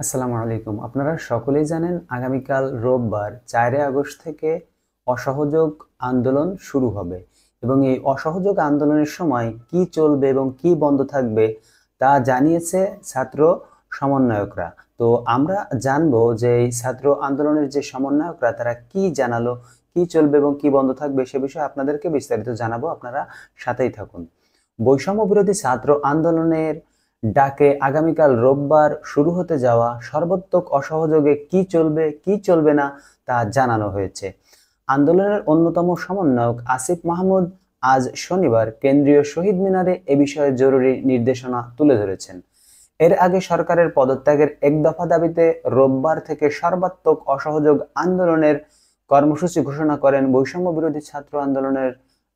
আসসালামু আলাইকুম। আপনারা সকলেই জানেন আগামীকাল রোববার ৪ আগস্ট থেকে অসহযোগ আন্দোলন শুরু হবে এবং এই অসহযোগ আন্দোলনের সময় কি চলবে এবং কি বন্ধ থাকবে তা জানিয়েছে ছাত্র সমন্বয়করা। তো আমরা জানবো যে এই ছাত্র আন্দোলনের যে সমন্বয়করা তারা কি জানালো, কি চলবে এবং কি বন্ধ থাকবে সে বিষয়ে আপনাদেরকে বিস্তারিত জানাবো। আপনারা সাথেই থাকুন। বৈষম্য বিরোধী ছাত্র আন্দোলনের ডাকে আগামীকাল রোববার শুরু হতে যাওয়া সর্বাত্মক অসহযোগে কি চলবে কি চলবে না তা জানানো হয়েছে। আন্দোলনের অন্যতম সমন্বয়ক আসিফ মাহমুদ আজ শনিবার কেন্দ্রীয় শহীদ মিনারে এ বিষয়ে জরুরি নির্দেশনা তুলে ধরেছেন। এর আগে সরকারের পদত্যাগের এক দফা দাবিতে রোববার থেকে সর্বাত্মক অসহযোগ আন্দোলনের কর্মসূচি ঘোষণা করেন বৈষম্য বিরোধী ছাত্র আন্দোলনের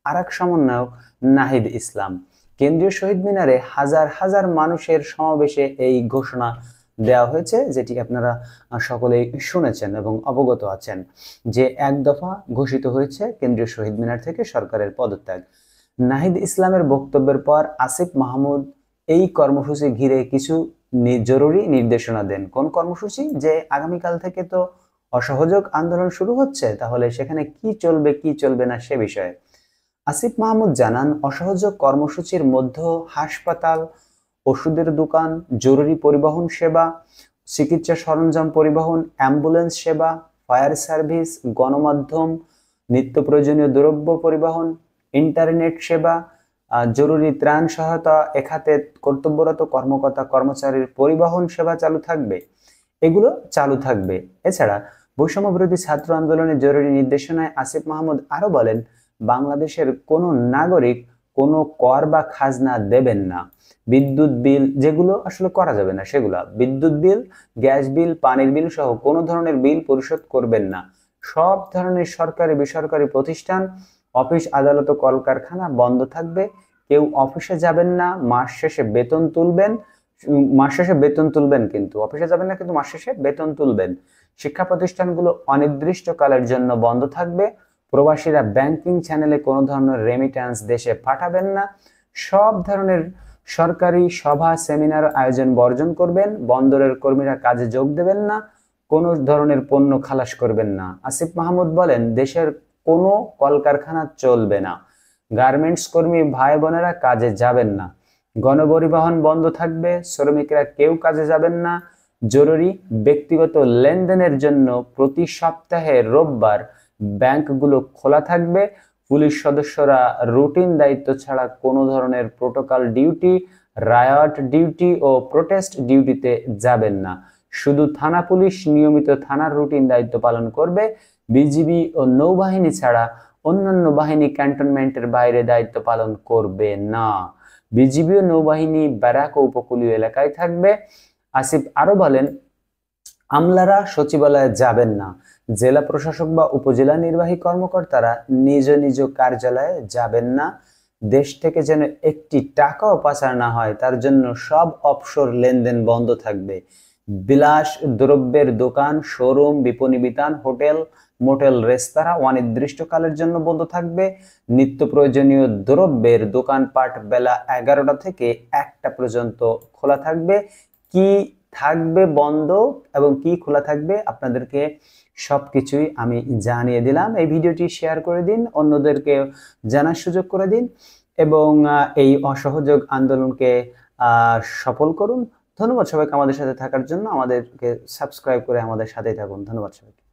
আরেক সমন্বয়ক নাহিদ ইসলাম। কেন্দ্রীয় শহীদ মিনারে হাজার হাজার মানুষের সমাবেশে এই ঘোষণা দেওয়া হয়েছে, যেটি আপনারা সকলেই শুনেছেন এবং অবগত আছেন যে এক দফা ঘোষিত হয়েছে কেন্দ্রীয় শহীদ মিনার থেকে সরকারের পদত্যাগ। নাহিদ ইসলামের বক্তব্যের পর আসিফ মাহমুদ এই কর্মসূচি ঘিরে কিছু জরুরি নির্দেশনা দেন। কোন কর্মসূচি? যে আগামীকাল থেকে তো অসহযোগ আন্দোলন শুরু হচ্ছে, তাহলে সেখানে কি চলবে কি চলবে না সে বিষয়ে আসিফ মাহমুদ জানান, অসহযোগ কর্মসূচির মধ্যে হাসপাতাল, ওষুধের দোকান, জরুরি পরিবহন সেবা, চিকিৎসা সরঞ্জাম পরিবহন, অ্যাম্বুলেন্স সেবা, ফায়ার সার্ভিস, গণমাধ্যম, নিত্য প্রয়োজনীয় দ্রব্য পরিবহন, ইন্টারনেট সেবা, জরুরি ত্রাণ সহায়তা, এখাতে কর্তব্যরত কর্মকর্তা কর্মচারীর পরিবহন সেবা চালু থাকবে। এগুলো চালু থাকবে। এছাড়া বৈষম্য বিরোধী ছাত্র আন্দোলনের জরুরি নির্দেশনায় আসিফ মাহমুদ আরো বলেন, বাংলাদেশের কোনো নাগরিক কোনো কর বা খাজনা দেবেন না। বিদ্যুৎ বিল যেগুলো আসলে করা যাবে না, সেগুলা বিদ্যুৎ বিল, গ্যাস বিল, পানির বিল সহ কোনো ধরনের বিল পরিশোধ করবেন না। সব ধরনের সরকারি বেসরকারি প্রতিষ্ঠান, অফিস আদালত ও কলকারখানা বন্ধ থাকবে। কেউ অফিসে যাবেন না, মাস শেষে বেতন তুলবেন। মাস শেষে বেতন তুলবেন, কিন্তু অফিসে যাবেন না, কিন্তু মাস শেষে বেতন তুলবেন। শিক্ষা প্রতিষ্ঠানগুলো অনির্দিষ্টকালের জন্য বন্ধ থাকবে। প্রবাসীরা ব্যাংকিং চ্যানেলে কোনো ধরনের রেমিট্যান্স দেশে পাঠাবেন না। সব ধরনের সরকারি সভা সেমিনার আয়োজন বর্জন করবেন। বন্দরের কর্মীরা কাজে যোগ দেবেন না। কোনো ধরনের পণ্য খালাস করবেন না। আসিফ মাহমুদ বলেন, দেশের কোনো কলকারখানা চলবে না। গার্মেন্টস কর্মী ভাই বোনেরা কাজে যাবেন না। গণপরিবহন বন্ধ থাকবে। শ্রমিকরা কেউ কাজে যাবেন না। জরুরি ব্যক্তিগত লেনদেনের জন্য প্রতি সপ্তাহে রোববার ব্যাংকগুলো খোলা থাকবে। পুলিশ সদস্যরা রুটিন দায়িত্ব ছাড়া কোনো ধরনের প্রোটোকল ডিউটি, রায়ট ডিউটি ও প্রোটেস্ট ডিউটিতে যাবেন না। শুধু থানা পুলিশ নিয়মিত থানার রুটিন দায়িত্ব পালন করবে। বিজিবি ও নৌবাহিনী ছাড়া অন্যান্য বাহিনী ক্যান্টনমেন্টের বাইরে দায়িত্ব পালন করবে না। বিজিবি ও নৌবাহিনী ব্যারাক ও উপকূলীয় এলাকায় থাকবে। আসিফ আরো বলেন, আমলারা সচিবালয়ে যাবেন না। জেলা প্রশাসক বা উপজেলা নির্বাহী কর্মকর্তারা নিজ নিজ কার্যালয়ে যাবেন না। দেশ থেকে যেন একটি টাকাও পাচার না হয় তার জন্য সব অফশোর লেনদেন বন্ধ থাকবে। বিলাস দ্রব্যের দোকান, শোরুম, বিপণী বিতান, হোটেল, মোটেল, রেস্তোরাঁ অনির্দিষ্টকালের জন্য বন্ধ থাকবে। নিত্য প্রয়োজনীয় দ্রব্যের দোকানপাট বেলা 11টা থেকে 1টা পর্যন্ত খোলা থাকবে। কি থাকবে বন্ধ এবং কি খোলা থাকবে আপনাদেরকে সবকিছুই আমি জানিয়ে দিলাম। এই ভিডিওটি শেয়ার করে দিন, অন্যদেরকে জানার সুযোগ করে দিন এবং এই অসহযোগ আন্দোলনকে সফল করুন। ধন্যবাদ সবাইকে আমাদের সাথে থাকার জন্য। আমাদেরকে সাবস্ক্রাইব করে আমাদের সাথেই থাকুন। ধন্যবাদ সবাইকে।